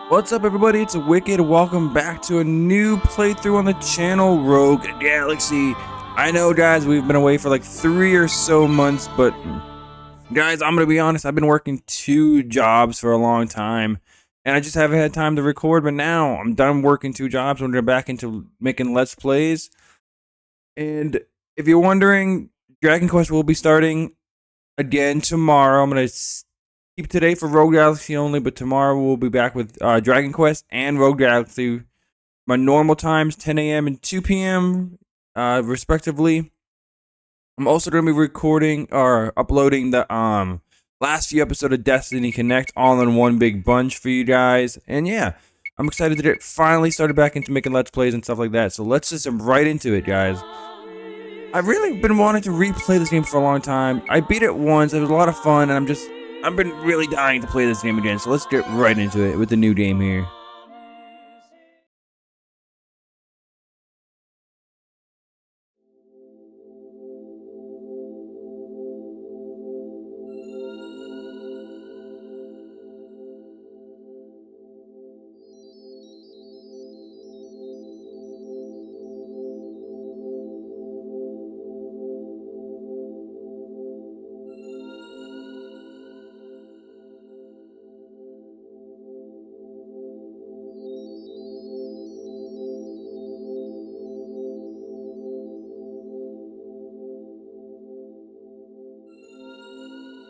What's up, everybody? It's Wicked. Welcome back to a new playthrough on the channel, Rogue Galaxy. I know, guys, we've been away for like 3 or so months, but guys, I'm gonna be honest, I've been working 2 jobs for a long time, and I just haven't had time to record, but now I'm done working 2 jobs. I'm gonna get back into making Let's Plays. And if you're wondering, Dragon Quest will be starting again tomorrow. I'm gonna keep today for Rogue Galaxy only, but tomorrow we'll be back with Dragon Quest and Rogue Galaxy. My normal times, 10 a.m. and 2 p.m. Respectively. I'm also going to be recording or uploading the last few episodes of Destiny Connect all in one big bunch for you guys. And yeah, I'm excited to get finally started back into making Let's Plays and stuff like that. So let's just jump right into it, guys. I've really been wanting to replay this game for a long time. I beat it once. It was a lot of fun, and I've been really dying to play this game again. So let's get right into it with the new game here.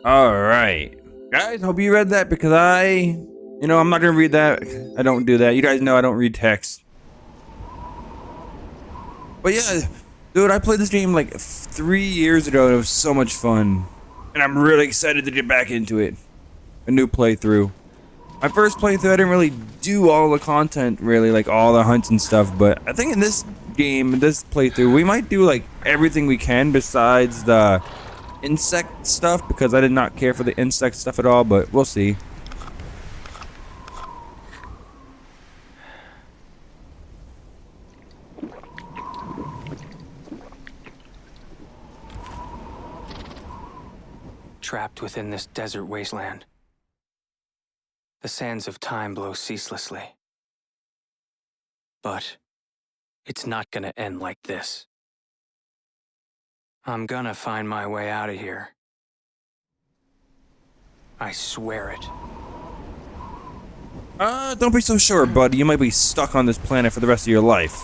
Alright. Guys, hope you read that because I'm not gonna read that. I don't do that. You guys know I don't read text. But yeah, dude, I played this game like 3 years ago and it was so much fun. And I'm really excited to get back into it. A new playthrough. My first playthrough, I didn't really do all the content, really, like all the hunts and stuff. But I think in this game, this playthrough, we might do like everything we can besides the insect stuff, because I did not care for the insect stuff at all, but we'll see. Trapped within this desert wasteland, the sands of time blow ceaselessly. But it's not gonna end like this. I'm gonna find my way out of here. I swear it. Don't be so sure, buddy. You might be stuck on this planet for the rest of your life.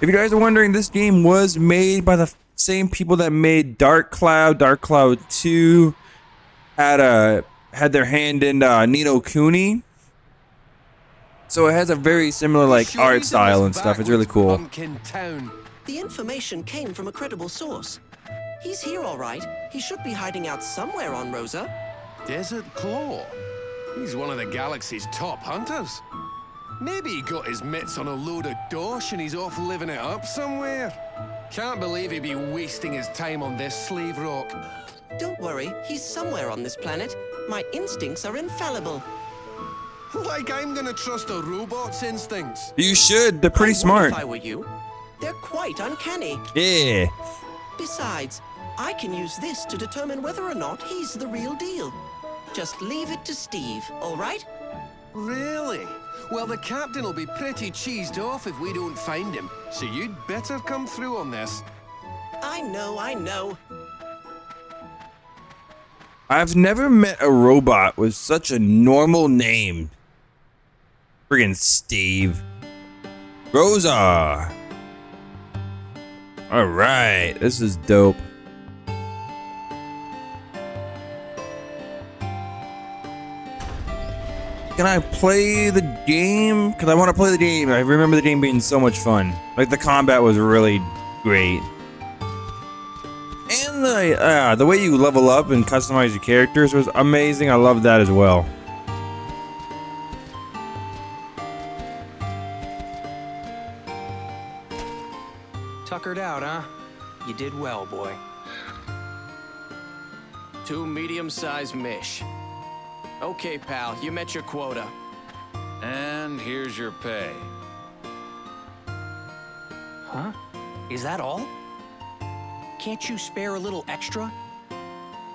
If you guys are wondering, this game was made by the same people that made Dark Cloud. Dark Cloud 2 had their hand in Ni no Kuni. So it has a very similar like art style and stuff. It's really cool. The information came from a credible source. He's here all right. He should be hiding out somewhere on Rosa. Desert Claw? He's one of the galaxy's top hunters. Maybe he got his mitts on a load of dosh and he's off living it up somewhere. Can't believe he'd be wasting his time on this slave rock. Don't worry, he's somewhere on this planet. My instincts are infallible. Like I'm gonna trust a robot's instincts. You should. They're pretty I would smart. if I were you. They're quite uncanny. Yeah. Besides, I can use this to determine whether or not he's the real deal. Just leave it to Steve, all right? Really? Well, the captain will be pretty cheesed off if we don't find him. So you'd better come through on this. I know. I've never met a robot with such a normal name. Friggin' Steve. Rosa. Alright, this is dope. Can I play the game? Because I want to play the game. I remember the game being so much fun. Like, the combat was really great. And the way you level up and customize your characters was amazing. I love that as well. Tuckered out, huh? You did well, boy. 2 medium-sized mish. Okay, pal, you met your quota. And here's your pay. Huh? Is that all? Can't you spare a little extra?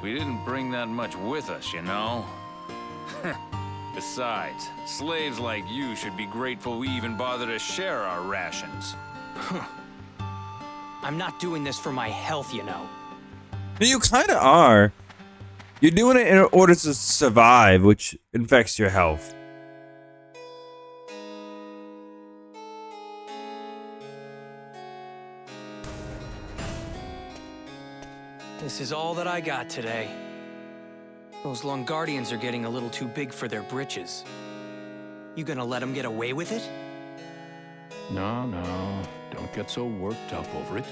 We didn't bring that much with us, you know? Besides, slaves like you should be grateful we even bother to share our rations. I'm not doing this for my health, you know. You kind of are. You're doing it in order to survive, which infects your health. This is all that I got today. Those Longardians are getting a little too big for their britches. You gonna let them get away with it? No, don't get so worked up over it.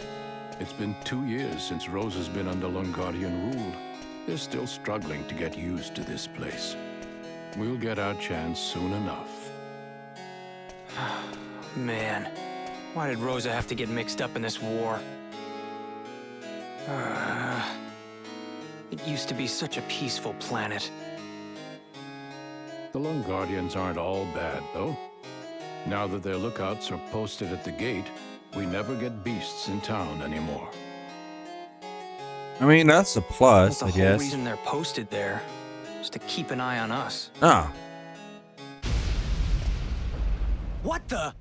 It's been 2 years since Rosa's been under Longardian rule. They're still struggling to get used to this place. We'll get our chance soon enough. Man, why did Rosa have to get mixed up in this war? It used to be such a peaceful planet. The Longardians aren't all bad, though. Now that their lookouts are posted at the gate, we never get beasts in town anymore. I mean, that's a plus, The I whole guess. reason they're posted there is to keep an eye on us. Oh. What the?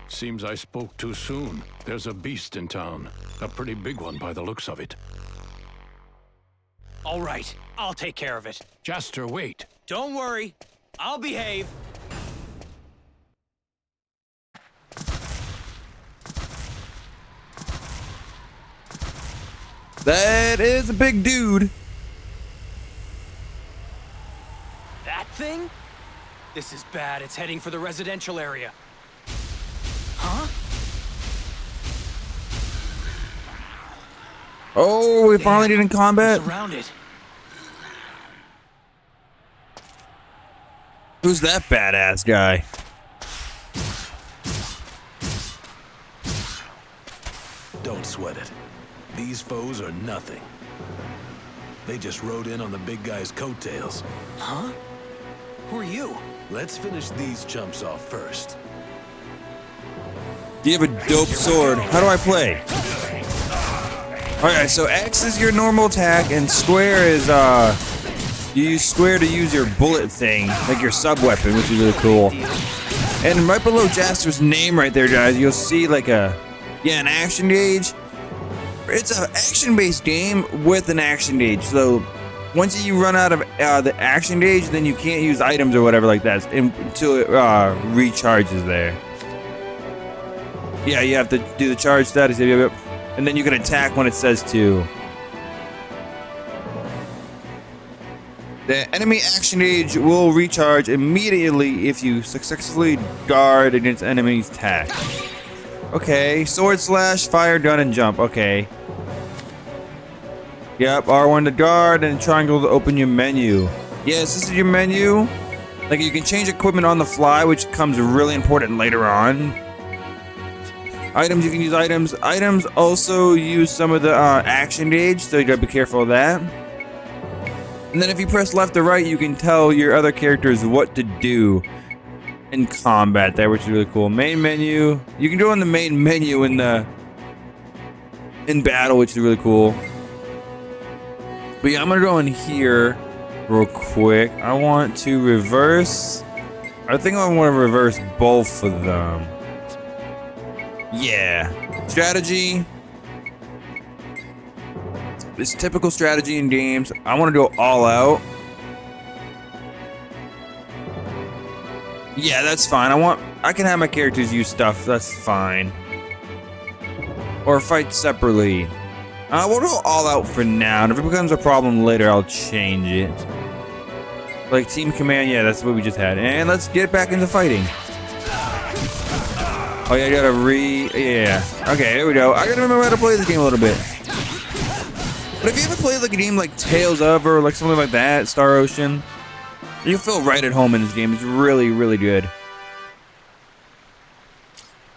Seems I spoke too soon. There's a beast in town. A pretty big one by the looks of it. All right, I'll take care of it. Jaster, wait. Don't worry, I'll behave. That is a big dude. That thing? This is bad. It's heading for the residential area. Huh? Oh, we finally did in combat. Surrounded. Who's that badass guy? Don't sweat it. These foes are nothing. They just rode in on the big guy's coattails. Huh? Who are you? Let's finish these chumps off first. You have a dope sword. How do I play? Alright, so X is your normal attack, and square is, you use square to use your bullet thing, like your sub-weapon, which is really cool. And right below Jaster's name right there, guys, you'll see like an action gauge. It's an action-based game with an action gauge, so once you run out of the action gauge, then you can't use items or whatever like that until it recharges there. Yeah, you have to do the charge status, and then you can attack when it says to. The enemy action gauge will recharge immediately if you successfully guard against enemy's attack. Okay, sword slash, fire, gun, and jump. Okay. Yep, R1 to guard and triangle to open your menu. Yes, this is your menu. Like, you can change equipment on the fly, which comes really important later on. Items, you can use items. Items also use some of the action gauge, so you gotta be careful of that. And then if you press left or right, you can tell your other characters what to do in combat there, which is really cool. Main menu. You can go in the main menu in battle, which is really cool. But yeah, I'm gonna go in here real quick. I want to reverse. I think I want to reverse both of them. Yeah. Strategy. It's typical strategy in games. I want to go all out. Yeah, that's fine. I can have my characters use stuff. That's fine. Or fight separately. We'll go all out for now. And if it becomes a problem later, I'll change it. Like team command, yeah, that's what we just had. And let's get back into fighting. Oh yeah, I gotta yeah. Okay, there we go. I gotta remember how to play this game a little bit. But if you ever played like a game like Tales of or like something like that, Star Ocean, you'll feel right at home in this game. It's really, really good.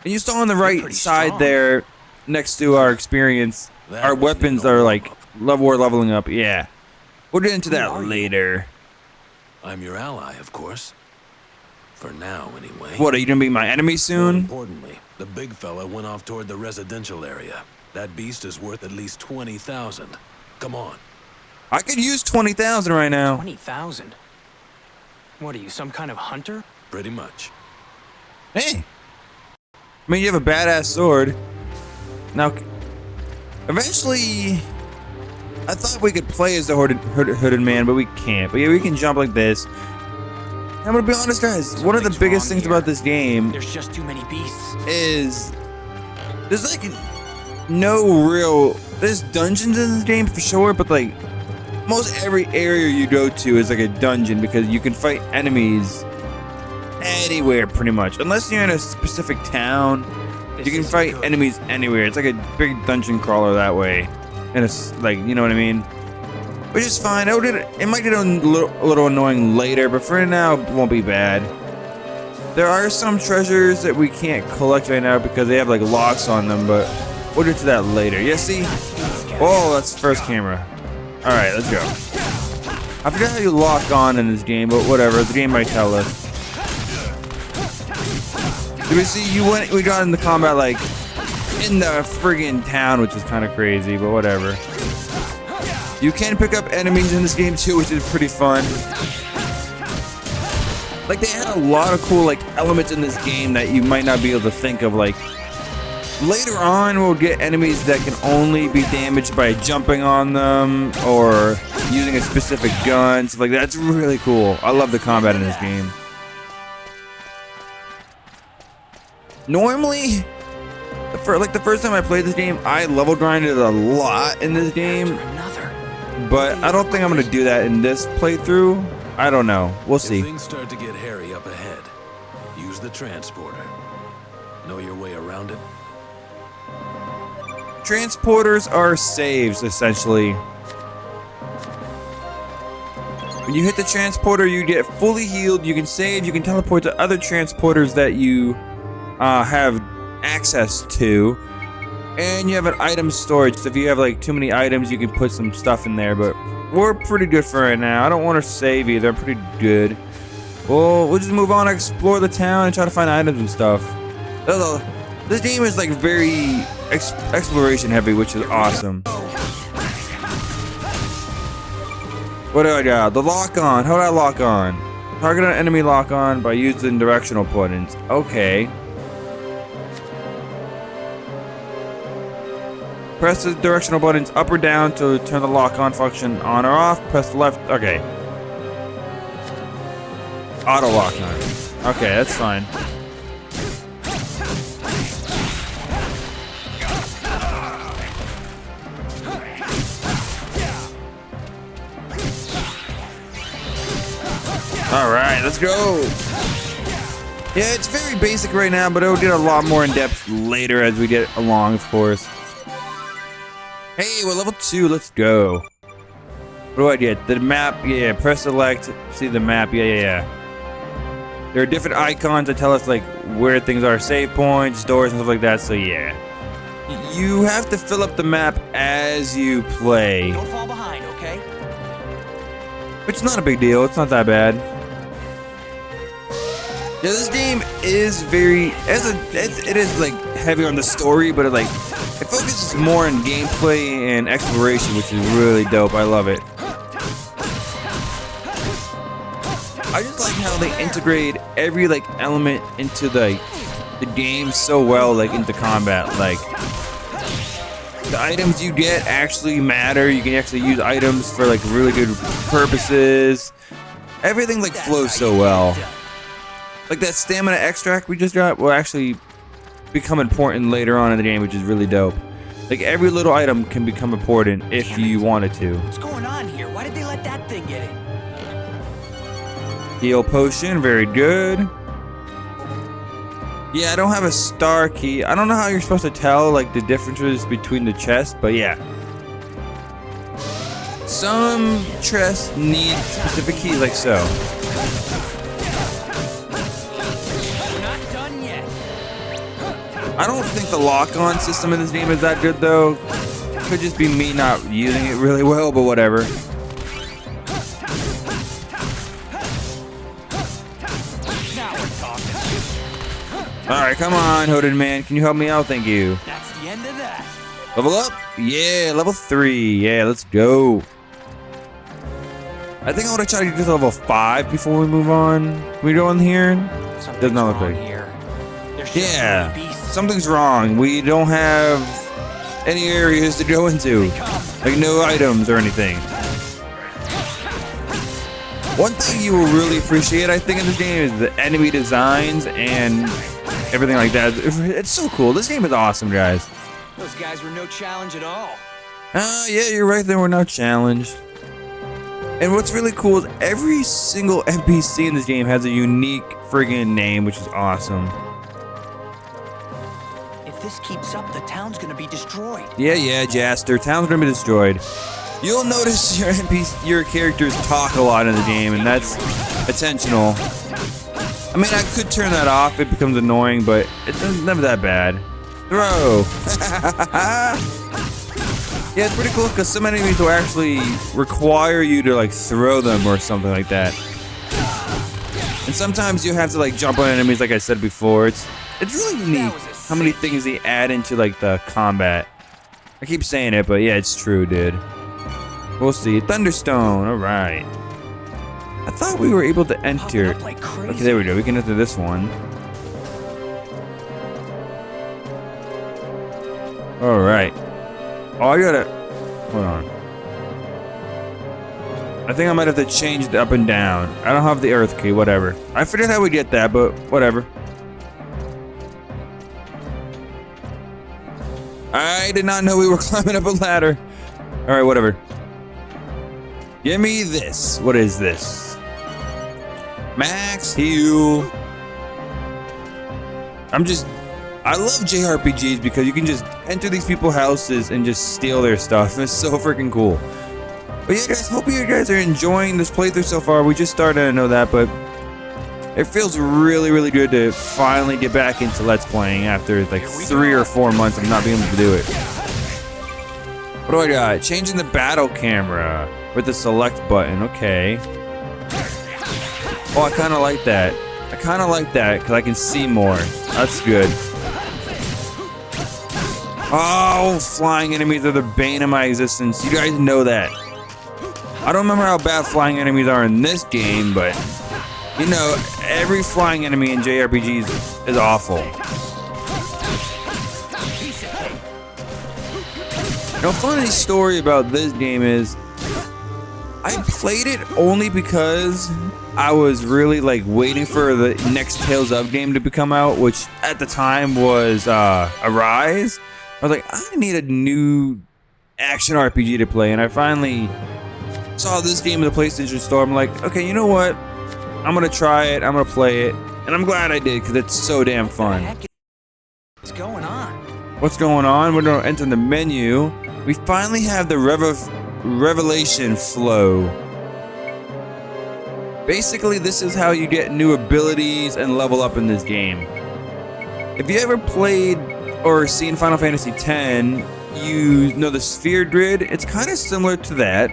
And you saw on the right side there, next to our experience, our weapons are like we're leveling up. Yeah, we'll get into that later. I'm your ally, of course. For now, anyway. What, are you gonna be my enemy More soon? importantly, the big fella went off toward the residential area. That beast is worth at least 20,000. Come on. I could use 20,000 right now. 20,000? What are you, some kind of hunter? Pretty much. Hey. I mean, you have a badass sword. Now, eventually, I thought we could play as the hooded man, but we can't. But yeah, we can jump like this. And I'm gonna be honest, guys. One of the biggest things about this game There's just too many beasts. is there's like no real. There's dungeons in this game for sure, but like most every area you go to is like a dungeon because you can fight enemies anywhere pretty much, unless you're in a specific town. You can fight enemies anywhere. It's like a big dungeon crawler that way, and it's like, you know what I mean, which is fine. It might get a little annoying later, but for now it won't be bad. There are some treasures that we can't collect right now because they have like locks on them, but we'll get to that later. Yeah, see? Oh, that's first camera. Alright, let's go. I forgot how you lock on in this game, but whatever. The game might tell us. Did we see we got into combat like in the friggin' town, which is kind of crazy, but whatever. You can pick up enemies in this game too, which is pretty fun. Like, they had a lot of cool like elements in this game that you might not be able to think of. Like later on, we'll get enemies that can only be damaged by jumping on them or using a specific gun. Stuff like that. That's really cool. I love the combat in this game. Normally, for like the first time I played this game, I level grinded a lot in this game, but I don't think I'm gonna do that in this playthrough. I don't know. We'll see. If things start to get hairy up ahead, use the transporter. Know your way around it? Transporters are saves, essentially. When you hit the transporter, you get fully healed. You can save. You can teleport to other transporters that you have access to, and you have an item storage. So if you have like too many items, you can put some stuff in there. But we're pretty good for right now. I don't want to save either. I'm pretty good. Well, we'll just move on, explore the town, and try to find items and stuff. This game is like very exploration heavy, which is awesome. What do I got? The lock on. How do I lock on? Target an enemy lock on by using directional buttons. Okay. Press the directional buttons up or down to turn the lock on function on or off. Press the left. Okay. Auto lock on. Okay, that's fine. Alright, let's go. Yeah, it's very basic right now, but it'll get a lot more in depth later as we get along, of course. Hey, we're level 2, let's go. What do I get? The map, yeah, press select, see the map, yeah. There are different icons that tell us like where things are, save points, doors, and stuff like that, so yeah. You have to fill up the map as you play. Don't fall behind, okay? Which is not a big deal, it's not that bad. Yeah, this game is very, it is like heavy on the story, but it focuses more on gameplay and exploration, which is really dope. I love it. I just like how they integrate every like element into the game so well, like into combat. Like the items you get actually matter. You can actually use items for like really good purposes. Everything like flows so well. Like that stamina extract we just got will actually become important later on in the game, which is really dope. Like every little item can become important if you wanted to. What's going on here? Why did they let that thing get in? Heal potion, very good. Yeah, I don't have a star key. I don't know how you're supposed to tell like the differences between the chests, but yeah. Some chests need specific keys, like so. I don't think the lock-on system in this game is that good, though. Could just be me not using it really well, but whatever. Alright, come on, hooded man. Can you help me out? Thank you. That's the end of that. Level up? Yeah, level 3. Yeah, let's go. I think I want to try to get to level 5 before we move on. Can we go in here? Does not look like. Here. There's just so Yeah, many beasts. something's wrong. We don't have any areas to go into. Like no items or anything. One thing you will really appreciate, I think, in this game is the enemy designs and everything like that. It's so cool. This game is awesome, guys. Those guys were no challenge at all. Yeah, you're right. There were no challenge. And what's really cool is every single NPC in this game has a unique friggin' name, which is awesome. If this keeps up, the town's gonna be destroyed. Yeah, Jaster. Town's gonna be destroyed. You'll notice your characters talk a lot in the game, and that's intentional. I mean, I could turn that off. It becomes annoying, but it's never that bad. Throw. Yeah, it's pretty cool because some enemies will actually require you to like throw them or something like that. And sometimes you have to like jump on enemies, like I said before. It's really unique how many things they add into like the combat. I keep saying it, but yeah, it's true, dude. We'll see. Thunderstone. All right. I thought we were able to enter. Okay, there we go. We can enter this one. All right. Oh, I gotta. Hold on. I think I might have to change the up and down. I don't have the earth key. Whatever. I figured how we get that, but whatever. I did not know we were climbing up a ladder. All right, whatever. Give me this. What is this? Max heal. I love JRPGs because you can just enter these people's houses and just steal their stuff. It's so freaking cool. But yeah, guys, hope you guys are enjoying this playthrough so far. We just started, I know that, but it feels really, really good to finally get back into Let's Playing after like 3 or 4 months of not being able to do it. What do I got? Changing the battle camera with the select button. Okay. Oh, I kind of like that. I kind of like that because I can see more. That's good. Oh, flying enemies are the bane of my existence. You guys know that. I don't remember how bad flying enemies are in this game, but you know, every flying enemy in JRPGs is awful. Now, funny story about this game is I played it only because I was really like waiting for the next Tales of game to come out, which at the time was Arise. I was like, I need a new action RPG to play, and I finally saw this game in the PlayStation Store. I'm like, okay, you know what? I'm gonna try it. I'm gonna play it, and I'm glad I did because it's so damn fun. What's going on? What's going on? We're gonna enter the menu. We finally have the Revelation flow. Basically, this is how you get new abilities and level up in this game. If you ever played or seen Final Fantasy X, you know the sphere grid. It's kind of similar to that.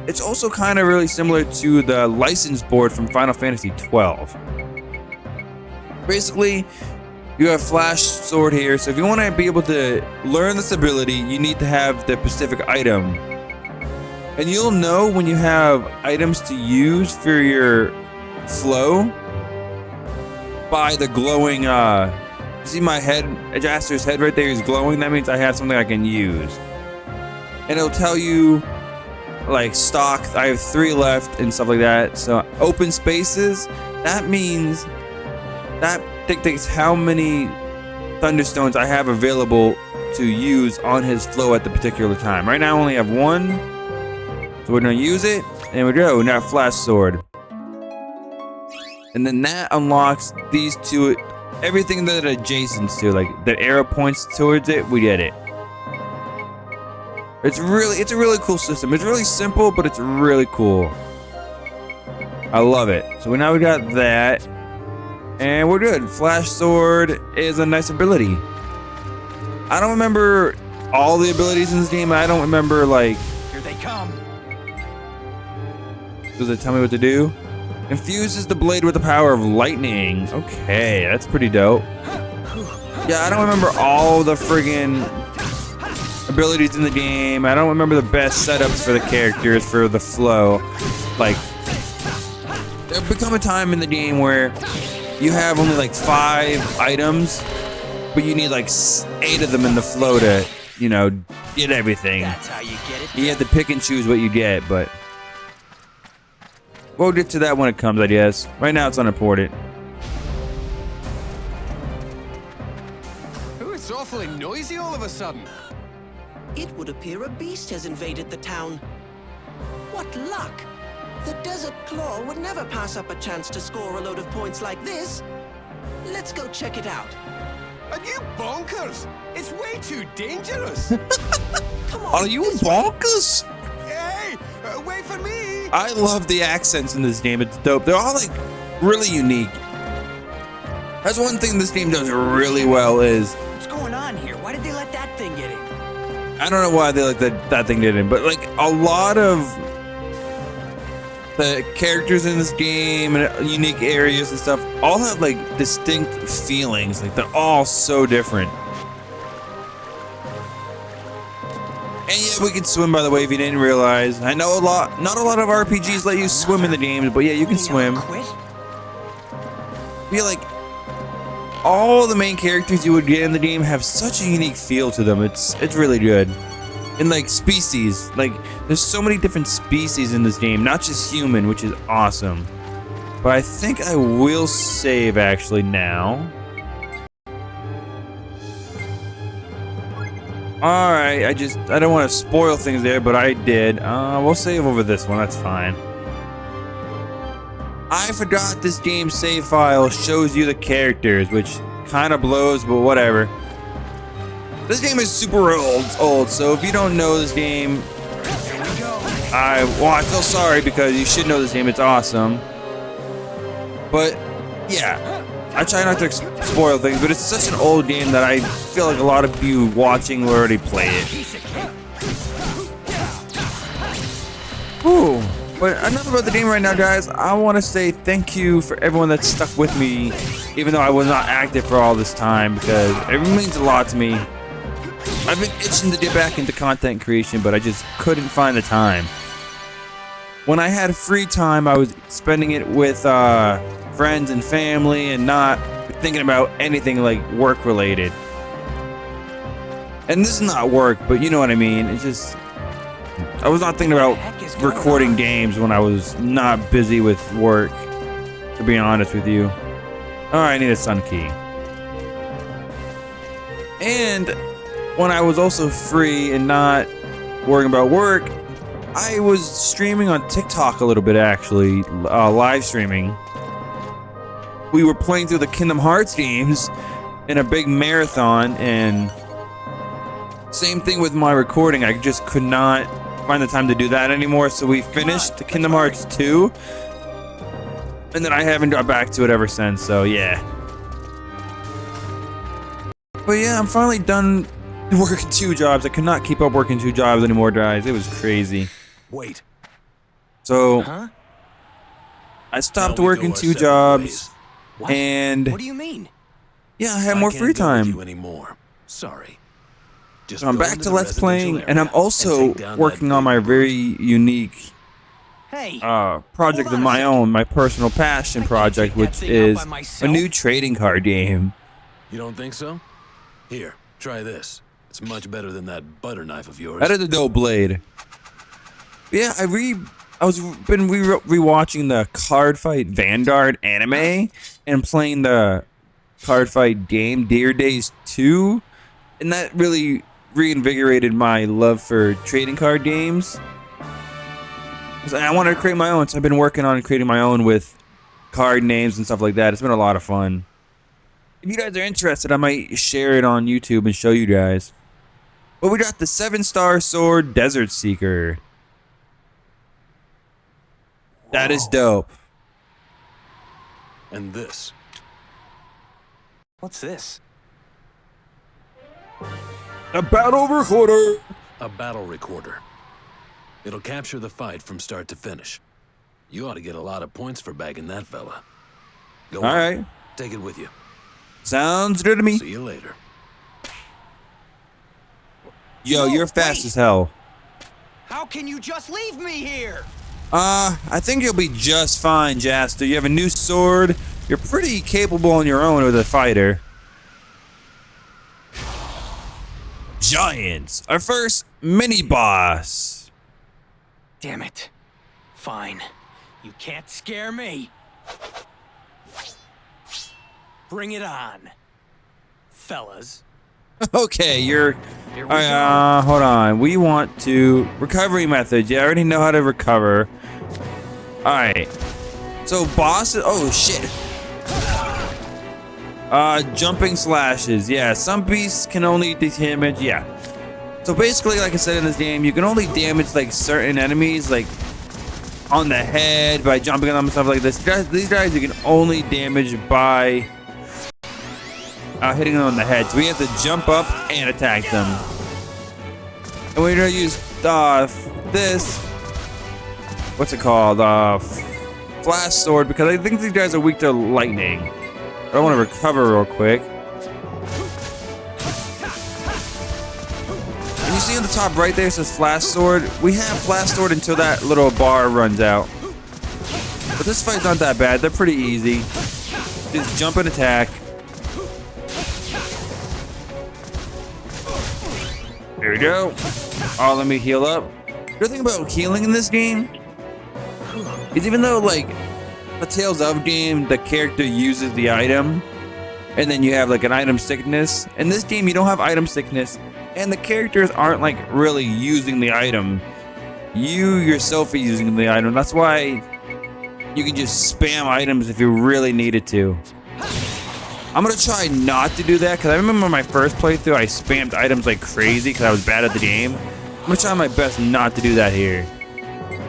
It's also kind of really similar to the license board from Final Fantasy XII. Basically, you have Flash Sword here, so if you want to be able to learn this ability, you need to have the specific item. And you'll know when you have items to use for your flow by the glowing, you see my head, Jaster's head right there is glowing? That means I have something I can use. And it'll tell you, like, stock, I have 3 left and stuff like that. So open spaces, that means that dictates how many Thunderstones I have available to use on his flow at the particular time. Right now I only have 1, so we're gonna use it, and we go, now Flash Sword. And then that unlocks these 2, everything that it adjacent to, like the arrow points towards it, we get it. It's a really cool system. It's really simple, but it's really cool. I love it. So now we got that. And we're good. Flash Sword is a nice ability. I don't remember all the abilities in this game. I don't remember, like... Here they come. Does it tell me what to do? Infuses the blade with the power of lightning. Okay, that's pretty dope. Yeah, I don't remember all the friggin' abilities in the game. I don't remember the best setups for the characters for the flow. Like, there'll become a time in the game where you have only like 5 items, but you need like 8 of them in the flow to, you know, get everything. That's how you get it. You have to pick and choose what you get, but we'll get to that when it comes, I guess. Right now it's unimportant. Oh, it's awfully noisy all of a sudden. It would appear a beast has invaded the town. What luck! The Desert Claw would never pass up a chance to score a load of points like this. Let's go check it out. Are you bonkers? It's way too dangerous. Come on. Are you bonkers? Hey, wait for me. I love the accents in this game. It's dope. They're all like really unique. That's one thing this game does really well is, What's going on here? Why did they let that thing get in? I don't know why they like that thing didn't, but like a lot of the characters in this game and unique areas and stuff all have like distinct feelings. Like they're all so different. And yeah, we can swim, by the way, if you didn't realize. I know not a lot of RPGs let you swim in the games, but yeah, you can swim. Quit? I feel like all the main characters you would get in the game have such a unique feel to them. It's really good. And like species, like there's so many different species in this game, not just human, which is awesome. But I think I will save actually now. Alright, I don't want to spoil things there, but I did. We'll save over this one, that's fine. I forgot this game's save file shows you the characters, which kind of blows, but whatever. This game is super old, so if you don't know this game, I feel sorry because you should know this game, it's awesome. But, yeah. I try not to spoil things, but it's such an old game that I feel like a lot of you watching will already play it. Ooh, but enough about the game right now, guys. I want to say thank you for everyone that stuck with me, even though I was not active for all this time, because it means a lot to me. I've been itching to get back into content creation, but I just couldn't find the time. When I had free time, I was spending it with friends and family and not thinking about anything like work related. And this is not work, but you know what I mean. It's just, I was not thinking about recording games when I was not busy with work, to be honest with you. Alright, I need a sun key. And when I was also free and not worrying about work, I was streaming on TikTok a little bit actually, live streaming. We were playing through the Kingdom Hearts games in a big marathon, and same thing with my recording. I just could not find the time to do that anymore, so we finished the Kingdom Hearts 2, and then I haven't got back to it ever since, so yeah. But yeah, I'm finally done working 2 jobs. I could not keep up working 2 jobs anymore, guys. It was crazy. Wait. So, Huh? I stopped Now we working go our 2 separate jobs. ways. And What do you mean? yeah, I had I more can't free go with time. you anymore. Sorry. Just So I'm go back into to the Let's residential Playing, and I'm area also take down working that on my big very unique Hey, project Hold on of a my second. own, my personal passion I can't project, take that which thing out is by a myself. new trading card game. You don't think so? Here, try this. It's much better than that butter knife of yours. That is a dope blade. Yeah, I was been rewatching the Card Fight Vanguard anime and playing the Card Fight game Dear Days 2, and that really reinvigorated my love for trading card games. I wanted to create my own, so I've been working on creating my own with card names and stuff like that. It's been a lot of fun. If you guys are interested, I might share it on YouTube and show you guys. But we got the 7-star sword Desert Seeker. That is dope. And this. what's this? A battle recorder. A battle recorder. It'll capture the fight from start to finish. You ought to get a lot of points for bagging that fella. Go All on. right. Take it with you. Sounds good to me. See you later. Yo, No, you're fast wait. as hell. How can you just leave me here? I think you'll be just fine, Jaster. You have a new sword. You're pretty capable on your own with a fighter. Giants, our first mini boss. Damn it. Fine. You can't scare me. Bring it on, fellas. Okay, you're. Here we go. Hold on. We want to recovery methods. Yeah, I already know how to recover. All right. So bosses. Oh shit. Jumping slashes. Yeah, some beasts can only do damage. Yeah. So basically, like I said in this game, you can only damage like certain enemies, like on the head by jumping on them and stuff like this. These guys you can only damage by hitting them on the head. So we have to jump up and attack them. And we're gonna use this. What's it called? Flash sword, because I think these guys are weak to lightning. I want to recover real quick. And you see on the top right there it says flash sword. We have flash sword until that little bar runs out. But this fight's not that bad. They're pretty easy. Just jump and attack. There we go. Oh, let me heal up. The good thing about healing in this game is even though like the Tales of game, the character uses the item, and then you have like an item sickness. In this game, you don't have item sickness, and the characters aren't like really using the item. You yourself are using the item. That's why you can just spam items if you really needed to. I'm gonna try not to do that because I remember my first playthrough I spammed items like crazy because I was bad at the game. I'm gonna try my best not to do that here.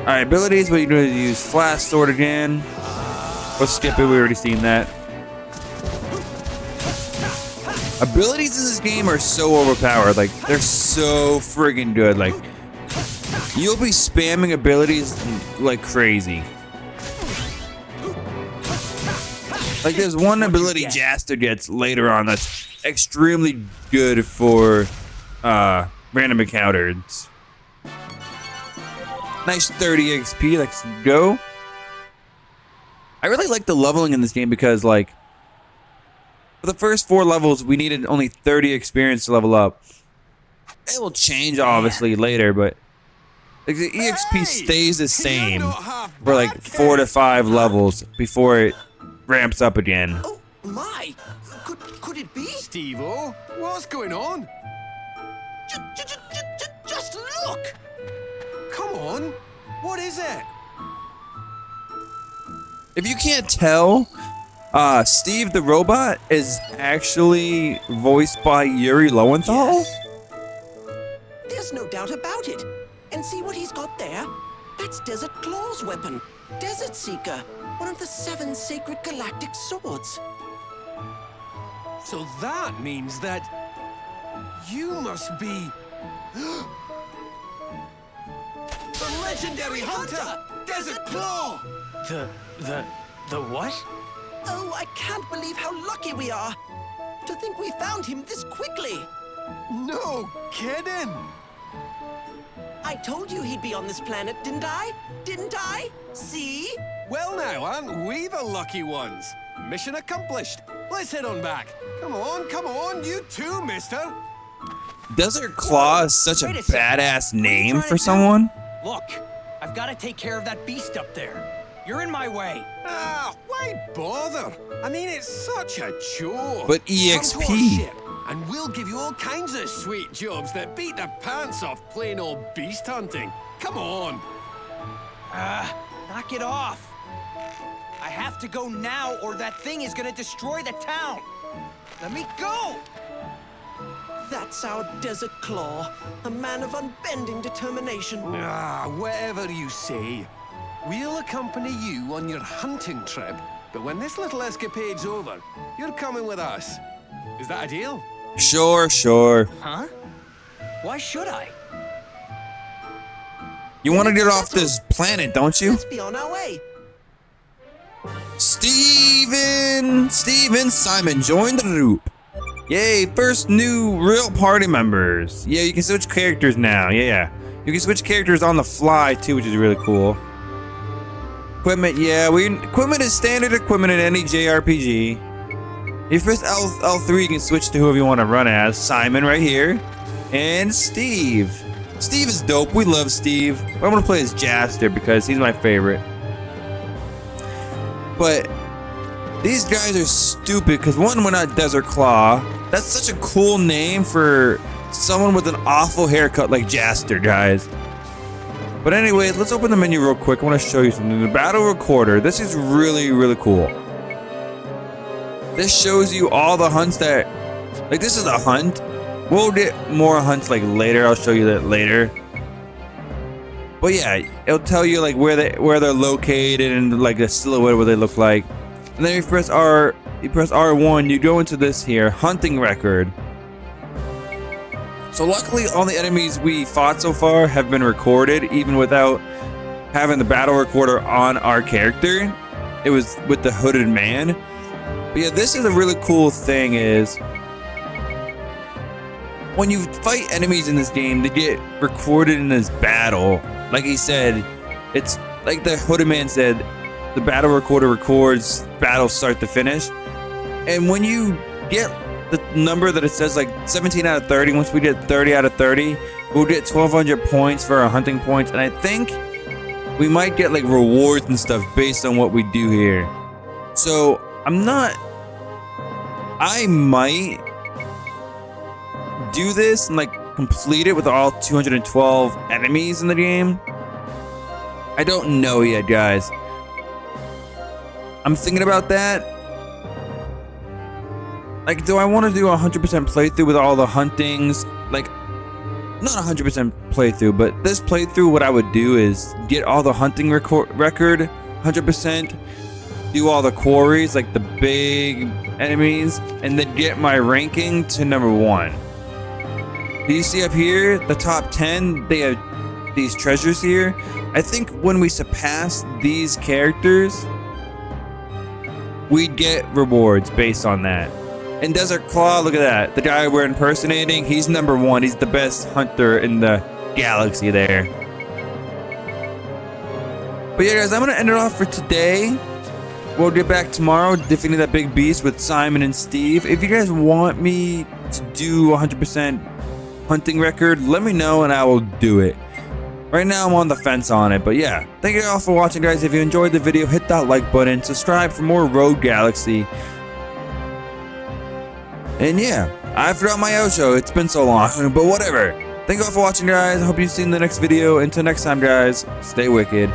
Alright, abilities, what you're gonna use flash sword again. Let's skip it, we already seen that. Abilities in this game are so overpowered, like they're so friggin' good. Like you'll be spamming abilities like crazy. Like there's one ability Jaster gets later on that's extremely good for random encounters. Nice 30 XP, let's go. I really like the leveling in this game because like for the first 4 levels we needed only 30 experience to level up. It will change obviously later, but like the EXP stays the same for like 4 to 5 levels before it ramps up again. Oh, my! Could it be? Steve-O, what's going on? Just look! Come on, what is it? If you can't tell, Steve the robot is actually voiced by Yuri Lowenthal. Yes. There's no doubt about it. And see what he's got there? That's Desert Claw's weapon. Desert Seeker, one of the 7 sacred galactic swords. So that means that you must be the legendary hunter, Desert Claw! The what? Oh, I can't believe how lucky we are. To think we found him this quickly. No kidding! I told you he'd be on this planet, didn't I? Didn't I? See? Well now, aren't we the lucky ones? Mission accomplished. Let's head on back. Come on, you too, mister. Desert Claw is such a Wait a second. badass What are you name trying for to do? someone. Look, I've got to take care of that beast up there. You're in my way. Ah, why bother? I mean, it's such a chore. But Come to our EXP. ship, and we'll give you all kinds of sweet jobs that beat the pants off plain old beast hunting. Come on. Knock it off. I have to go now or that thing is gonna destroy the town. Let me go. That's our Desert Claw, a man of unbending determination. Ah, whatever you say. We'll accompany you on your hunting trip, but when this little escapade's over, you're coming with us. Is that a deal? Sure. Huh? Why should I? You want to get off this planet, don't you? Let's be on our way. Steven Simon, join the group. Yay, first new real party members. Yeah, you can switch characters now. Yeah. You can switch characters on the fly too, which is really cool. Equipment, yeah, equipment is standard equipment in any JRPG. If you press L3, you can switch to whoever you want to run as. Simon right here. And Steve. Steve is dope. We love Steve. I'm gonna play as Jaster because he's my favorite. But these guys are stupid because one, we're not Desert Claw. That's such a cool name for someone with an awful haircut like Jaster, guys. But anyway, let's open the menu real quick. I want to show you something. The battle recorder. This is really, really cool. This shows you all the hunts that, like, this is a hunt. We'll get more hunts like later. I'll show you that later. But yeah, it'll tell you like where they're located and like the silhouette what they look like. And then you press R1, you go into this here, hunting record. So luckily all the enemies we fought so far have been recorded even without having the battle recorder on our character. It was with the hooded man. But yeah, this is a really cool thing is when you fight enemies in this game, they get recorded in this battle. Like he said, it's like the hooded man said, the battle recorder records battle start to finish. And when you get the number that it says like 17 out of 30, once we get 30 out of 30, we'll get 1,200 points for our hunting points. And I think we might get like rewards and stuff based on what we do here. So I might do this and like complete it with all 212 enemies in the game. I don't know yet, guys. I'm thinking about that. Like, do I want to do a 100% playthrough with all the huntings? Like, not 100% playthrough, but this playthrough, what I would do is get all the hunting record 100%, do all the quarries, like the big enemies, and then get my ranking to number 1. Do you see up here, the top 10, they have these treasures here. I think when we surpass these characters, we'd get rewards based on that. And Desert Claw, look at that. The guy we're impersonating, he's number 1. He's the best hunter in the galaxy there. But yeah, guys, I'm going to end it off for today. We'll get back tomorrow, defeating that big beast with Simon and Steve. If you guys want me to do 100% hunting record, let me know and I will do it. Right now I'm on the fence on it, but yeah. Thank you all for watching, guys. If you enjoyed the video, hit that like button, subscribe for more Rogue Galaxy. And yeah, I forgot my outro. It's been so long, but whatever. Thank you all for watching, guys. I hope you see you in the next video. Until next time, guys, stay wicked.